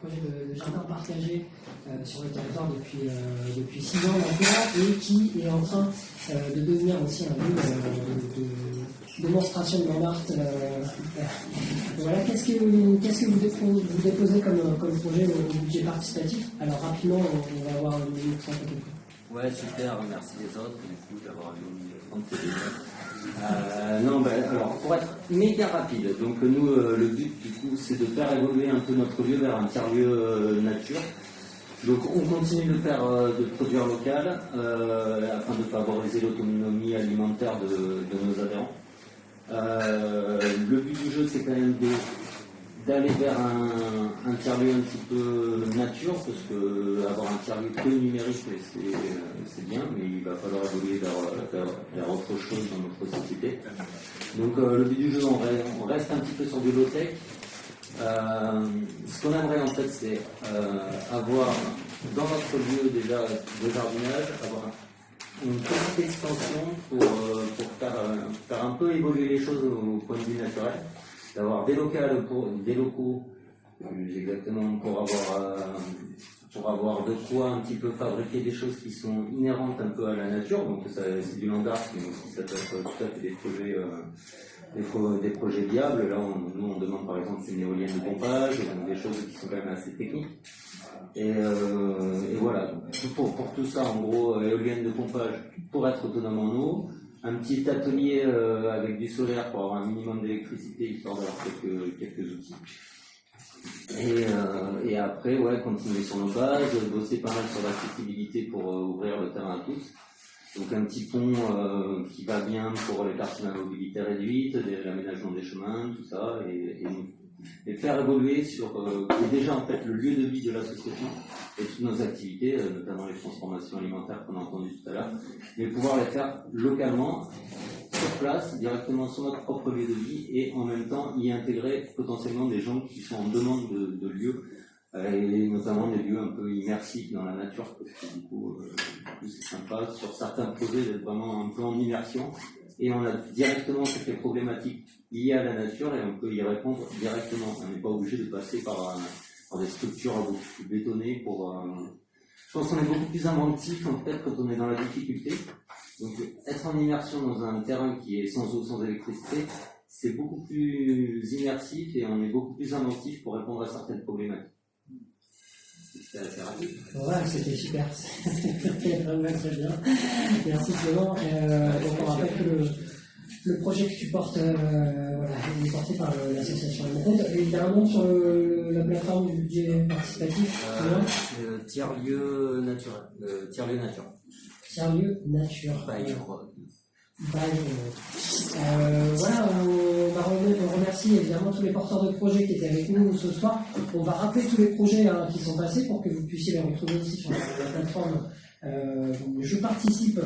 projet de jardin partagé sur le territoire depuis 6 ans maintenant et qui est en train de devenir aussi un lieu de démonstration de Montmartre. Voilà, qu'est-ce que vous déposez comme projet au budget participatif? Alors rapidement, on va avoir une minute 30 à peu près. Ouais, super, merci les autres du coup d'avoir eu 30 alors pour être méga rapide, donc nous le but du coup c'est de faire évoluer un peu notre lieu vers un tiers-lieu nature. Donc on continue de faire de produire local afin de favoriser l'autonomie alimentaire de nos adhérents. Le but du jeu c'est quand même d'aller vers un tiers-lieu un petit peu nature, parce que avoir un tiers-lieu que numérique c'est bien, mais il va falloir évoluer vers autre chose dans notre société. Donc le but du jeu, on reste un petit peu sur du low-tech. Ce qu'on aimerait en fait, c'est avoir dans notre lieu déjà de jardinage, avoir une petite extension pour faire un peu évoluer les choses au point de vue naturel. D'avoir des locaux plus exactement pour avoir de quoi un petit peu fabriquer des choses qui sont inhérentes un peu à la nature. Donc c'est du land art, mais aussi ça peut être tout à fait des projets viables. Là nous on demande par exemple une éolienne de pompage, donc des choses qui sont quand même assez techniques. Et voilà, pour tout ça en gros, éolienne de pompage pour être autonome en eau. Un petit atelier avec du solaire pour avoir un minimum d'électricité, histoire d'avoir quelques outils. Et après, continuer sur nos bases, bosser pas mal sur l'accessibilité pour ouvrir le terrain à tous. Donc un petit pont qui va bien pour les personnes à mobilité réduite, l'aménagement des chemins, tout ça, et faire évoluer sur déjà en fait le lieu de vie de l'association et toutes nos activités, notamment les transformations alimentaires qu'on a entendues tout à l'heure, mais pouvoir les faire localement, sur place, directement sur notre propre lieu de vie, et en même temps y intégrer potentiellement des gens qui sont en demande de lieux, et notamment des lieux un peu immersifs dans la nature, parce que du coup c'est sympa sur certains projets d'être vraiment un peu en immersion, et on a directement toutes les problématiques liées à la nature et on peut y répondre directement. On n'est pas obligé de passer par des structures beaucoup plus bétonnées Je pense qu'on est beaucoup plus inventif en fait quand on est dans la difficulté. Donc être en immersion dans un terrain qui est sans eau, sans électricité, c'est beaucoup plus immersif et on est beaucoup plus inventif pour répondre à certaines problématiques. C'était assez rapide. Voilà, c'était super. C'était vraiment très bien. Merci Clément. Donc on rappelle que le projet que tu portes est porté par l'association Alimentaire. Il y a un nom sur la plateforme du budget participatif. Tiers-lieu naturel. Tiers-lieu nature. Tiers-lieu nature. Voilà, on remercie évidemment tous les porteurs de projets qui étaient avec nous ce soir. On va rappeler tous les projets qui sont passés pour que vous puissiez les retrouver aussi sur la plateforme Je participe.